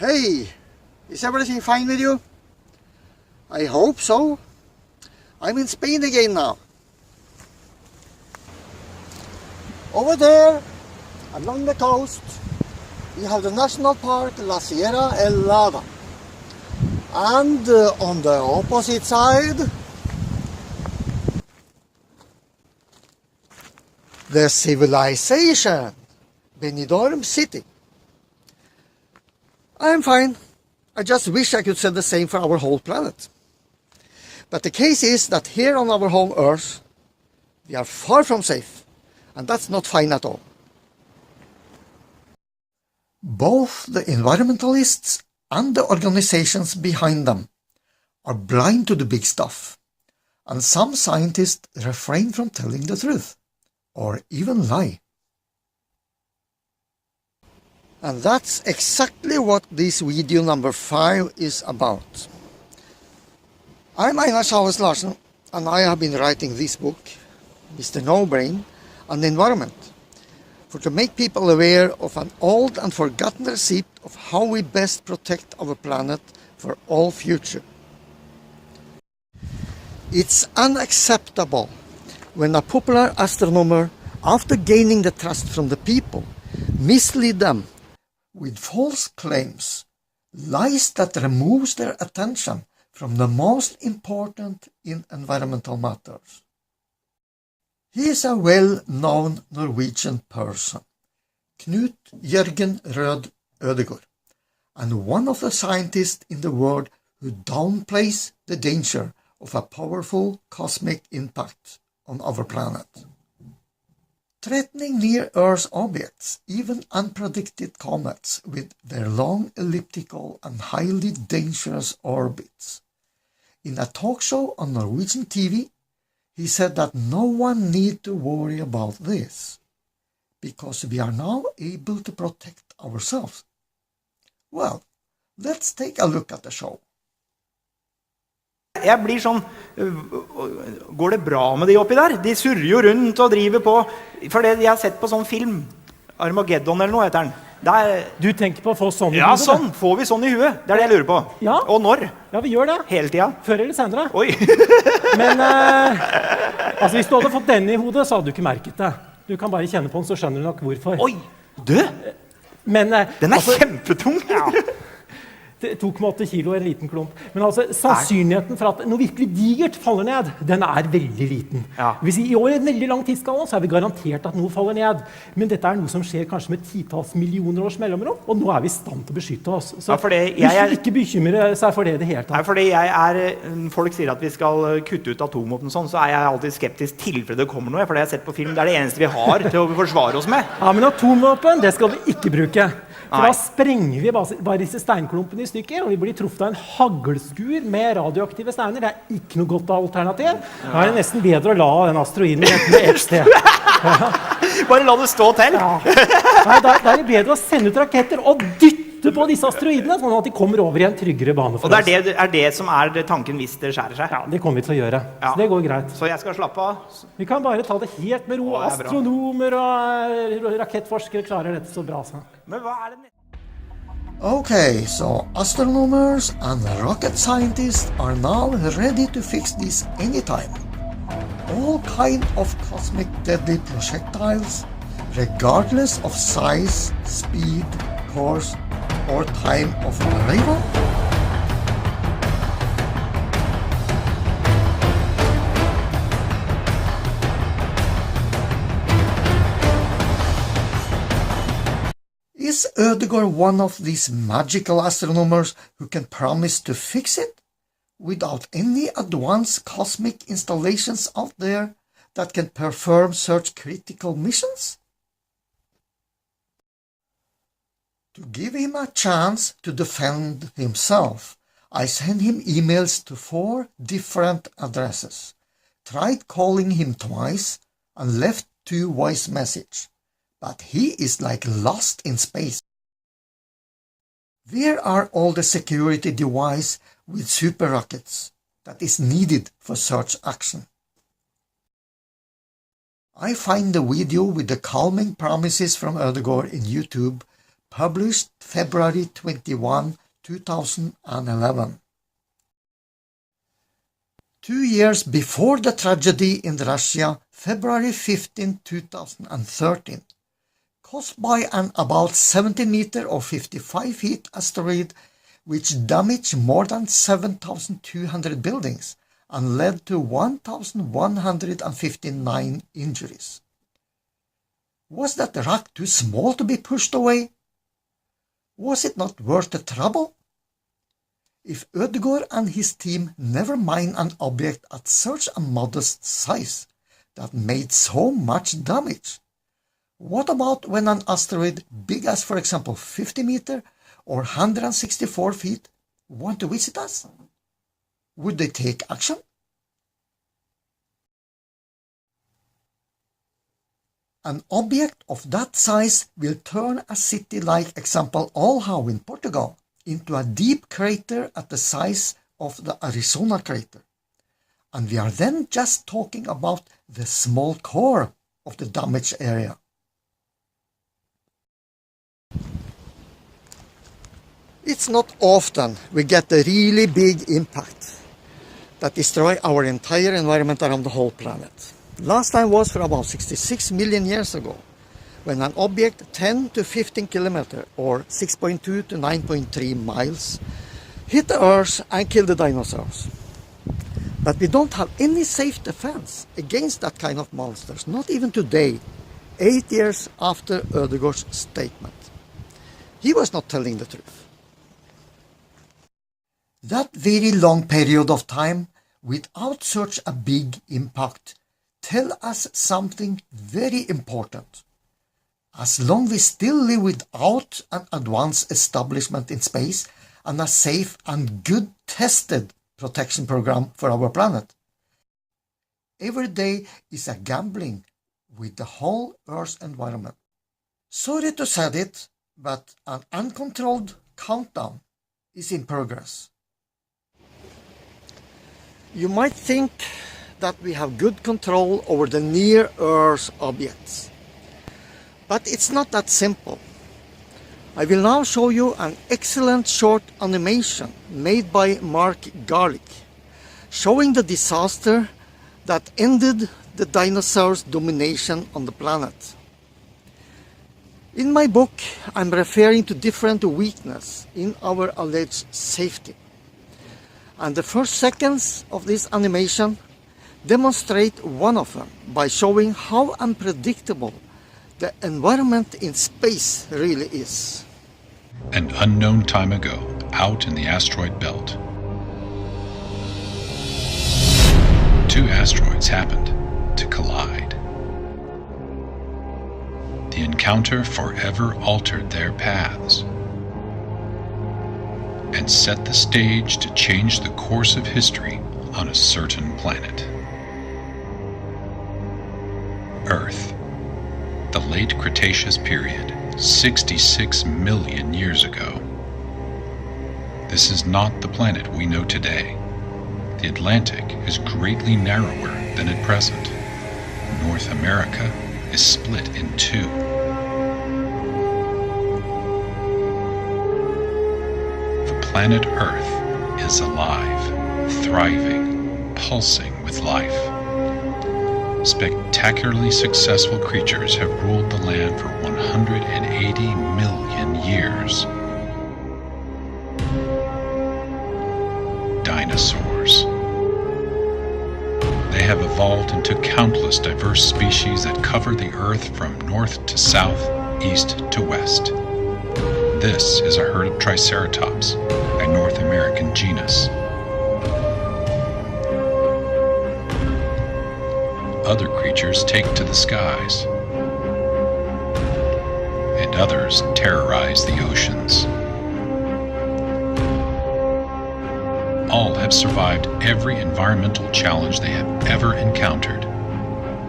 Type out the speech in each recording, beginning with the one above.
Hey, is everything fine with you? I hope so. I'm in Spain again now. Over there, along the coast, we have the national park La Sierra Helada. And on the opposite side, the civilization, Benidorm City. I'm fine. I just wish I could say the same for our whole planet. But the case is that here on our home Earth, we are far from safe, and that's not fine at all. Both the environmentalists and the organizations behind them are blind to the big stuff, and some scientists refrain from telling the truth, or even lie. And that's exactly what this video number 5 is about. I'm Einar Larsen, and I have been writing this book, Mr. No Brain, on the environment, for to make people aware of an old and forgotten recipe of how we best protect our planet for all future. It's unacceptable when a popular astronomer, after gaining the trust from the people, mislead them with false claims, lies that removes their attention from the most important in environmental matters. He is a well-known Norwegian person, Knut Jørgen Røed Ødegaard, and one of the scientists in the world who downplays the danger of a powerful cosmic impact on our planet. Threatening near-Earth objects, even unpredicted comets with their long elliptical and highly dangerous orbits. In a talk show on Norwegian TV, he said that no one need to worry about this, because we are now able to protect ourselves. Well, let's take a look at the show. Jeg blir sånn, går det bra med de oppi der? De surrer jo rundt og driver på, for det jeg har sett på sånn film, Armageddon eller noe heter den. Du tenker på å få sånn i ja, huet? Ja, sånn, får vi sånn i huet? Det er det jeg lurer på. Ja. Og når? Ja, vi gjør det. Hele tiden. Før eller senere. Oi. Men, altså hvis du hadde fått denne i hodet, så hadde du ikke merket det. Du kan bare kjenne på den, så skjønner du nok hvorfor. Oi, du? Men, den altså, kjempetung. Ja. 2,8 kilo, en liten klump. Men altså, sannsynligheten for at noe virkelig digert faller ned, den er veldig liten. Ja. Hvis I år en veldig lang tidsskala, så er vi garantert at noe faller ned. Men dette er noe som skjer kanskje med titalls millioner års mellomrom, og nå er vi I stand til å beskytte oss. Så ikke bekymre seg for det hele tatt. Nei, fordi folk sier at vi skal kutte ut atomvåpen og sånn, så jeg alltid skeptisk til det kommer noe, for det jeg har sett på film, det det eneste vi har til å forsvare oss med. Ja, men atomvåpen, det skal vi ikke bruke. For da sprenger vi bare disse steinklumpene I stykker, og vi blir truffet av en haglskur med radioaktive steiner. Det ikke noe godt alternativ. Da det nesten bedre å la den asteroiden med ett sted. Ja. Bare la det stå til. Ja. Nei, da det bedre å sende ut raketter og dytte på disse asteroidene, sånn at de kommer over I en tryggere bane for oss. Og det det som tanken hvis det skjærer seg? Ja, det kommer vi til å gjøre. Ja. Så det går greit. Så jeg skal slappe av? Vi kan bare ta det helt med ro. Astronomer og rakettforskere klarer dette så bra. Så. Men hva det? Okay, so astronomers and rocket scientists are now ready to fix this anytime. All kind of cosmic deadly projectiles, regardless of size, speed, course, or time of arrival. Is Ødegaard one of these magical astronomers who can promise to fix it without any advanced cosmic installations out there that can perform such critical missions? To give him a chance to defend himself, I sent him emails to 4 different addresses, tried calling him twice, and left 2 voice messages. But he is like lost in space. Where are all the security devices with super rockets that is needed for such action? I find the video with the calming promises from Ødegaard in YouTube published February 21, 2011. 2 years before the tragedy in Russia, February 15, 2013, caused by an about 70 meter or 55 feet asteroid which damaged more than 7,200 buildings and led to 1,159 injuries. Was that rock too small to be pushed away? Was it not worth the trouble? If Ødegaard and his team never mined an object at such a modest size that made so much damage, what about when an asteroid big as, for example, 50 meter or 164 feet want to visit us? Would they take action? An object of that size will turn a city like, example, Olhau in Portugal into a deep crater at the size of the Arizona crater. And we are then just talking about the small core of the damaged area. It's not often we get a really big impact that destroys our entire environment around the whole planet. Last time was for about 66 million years ago, when an object 10 to 15 kilometers or 6.2 to 9.3 miles hit the Earth and killed the dinosaurs. But we don't have any safe defense against that kind of monsters, not even today, 8 years after Ødegaard's statement. He was not telling the truth. That very long period of time without such a big impact tell us something very important. As long as we still live without an advanced establishment in space and a safe and good tested protection program for our planet, every day is a gambling with the whole Earth's environment. Sorry to say it, but an uncontrolled countdown is in progress. You might think that we have good control over the near-Earth objects. But it's not that simple. I will now show you an excellent short animation made by Garlick, showing the disaster that ended the dinosaurs' domination on the planet. In my book, I'm referring to different weaknesses in our alleged safety. And the first seconds of this animation demonstrate one of them by showing how unpredictable the environment in space really is. An unknown time ago, out in the asteroid belt, 2 asteroids happened to collide. The encounter forever altered their paths and set the stage to change the course of history on a certain planet. Earth, the late Cretaceous period, 66 million years ago. This is not the planet we know today. The Atlantic is greatly narrower than at present. North America is split in 2. The planet Earth is alive, thriving, pulsing with life. Spectacularly successful creatures have ruled the land for 180 million years. Dinosaurs. They have evolved into countless diverse species that cover the Earth from north to south, east to west. This is a herd of Triceratops, a North American genus. Other creatures take to the skies, and others terrorize the oceans. All have survived every environmental challenge they have ever encountered,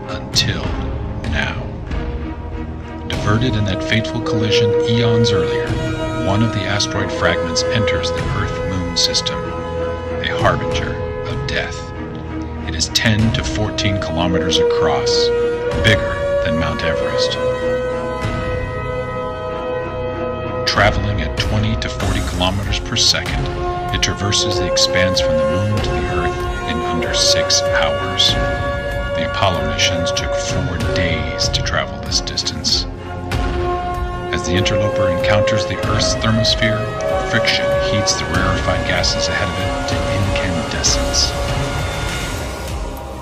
until now. Diverted in that fateful collision eons earlier, one of the asteroid fragments enters the Earth-Moon system, a harbinger of death. It is 10 to 14 kilometers across, bigger than Mount Everest. Traveling at 20 to 40 kilometers per second, it traverses the expanse from the Moon to the Earth in under 6 hours. The Apollo missions took 4 days to travel this distance. As the interloper encounters the Earth's thermosphere, friction heats the rarefied gases ahead of it to incandescence.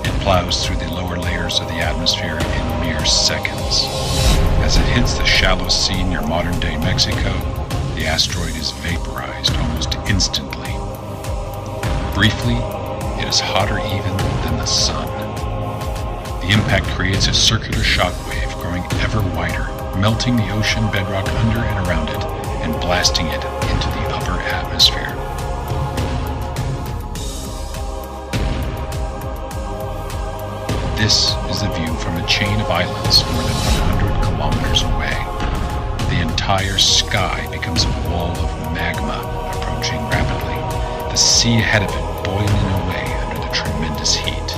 It plows through the lower layers of the atmosphere in mere seconds. As it hits the shallow sea near modern-day Mexico, the asteroid is vaporized almost instantly. Briefly, it is hotter even than the sun. The impact creates a circular shock wave growing ever wider, melting the ocean bedrock under and around it and blasting it into the upper atmosphere. This is the view from a chain of islands more than 100 kilometers away. The entire sky becomes a wall of magma approaching rapidly, the sea ahead of it boiling away under the tremendous heat.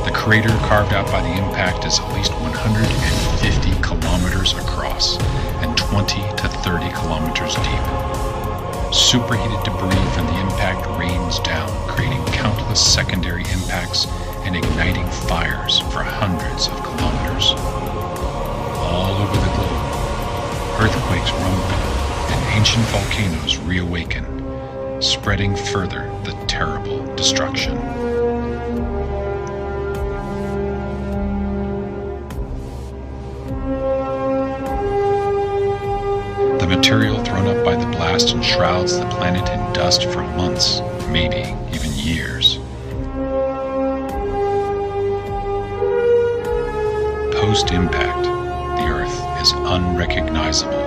The crater carved out by the impact is at least 150 kilometers across and 20 to 30 kilometers deep. Superheated debris from the impact rains down, creating countless secondary impacts and igniting fires for hundreds of kilometers. All over the globe, earthquakes rumble and ancient volcanoes reawaken, spreading further the terrible destruction. The material thrown up by the blast enshrouds the planet in dust for months, maybe even years. Post-impact, the Earth is unrecognizable.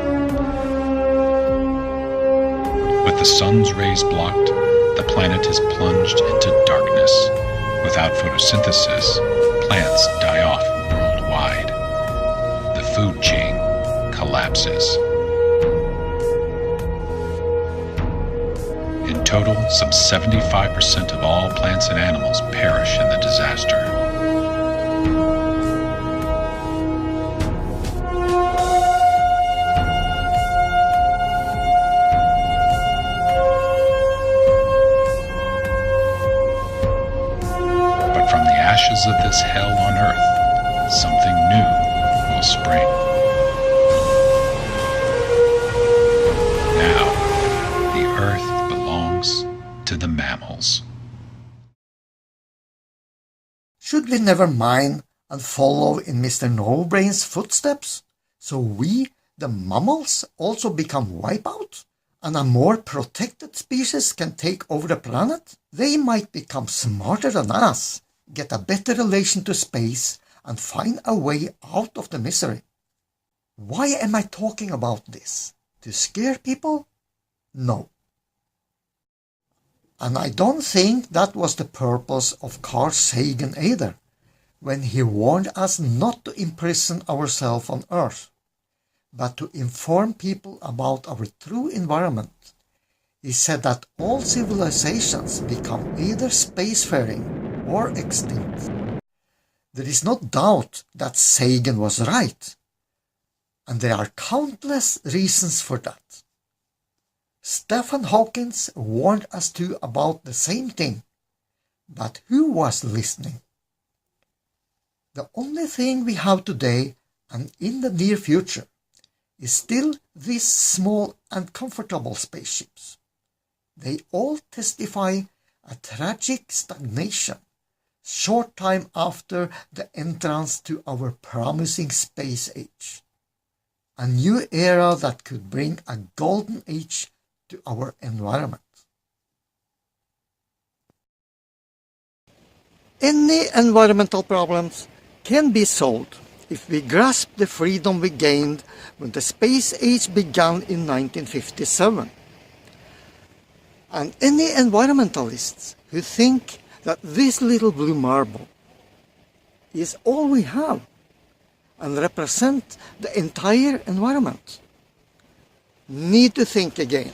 With the sun's rays blocked, the planet is plunged into darkness. Without photosynthesis, plants die off worldwide. The food chain collapses. In total, some 75% of all plants and animals perish in the disaster. But from the ashes of this hell on earth, something new will spring. Now, the earth to the mammals. Should we never mind and follow in Mr. No-Brain's footsteps, so we, the mammals, also become wipeout, and a more protected species can take over the planet? They might become smarter than us, get a better relation to space, and find a way out of the misery. Why am I talking about this? To scare people? No. And I don't think that was the purpose of Carl Sagan either, when he warned us not to imprison ourselves on Earth, but to inform people about our true environment. He said that all civilizations become either spacefaring or extinct. There is no doubt that Sagan was right, and there are countless reasons for that. Stephen Hawking warned us too about the same thing, but who was listening? The only thing we have today and in the near future is still these small and comfortable spaceships. They all testify a tragic stagnation short time after the entrance to our promising space age. A new era that could bring a golden age to our environment. Any environmental problems can be solved if we grasp the freedom we gained when the space age began in 1957. And any environmentalists who think that this little blue marble is all we have and represent the entire environment need to think again.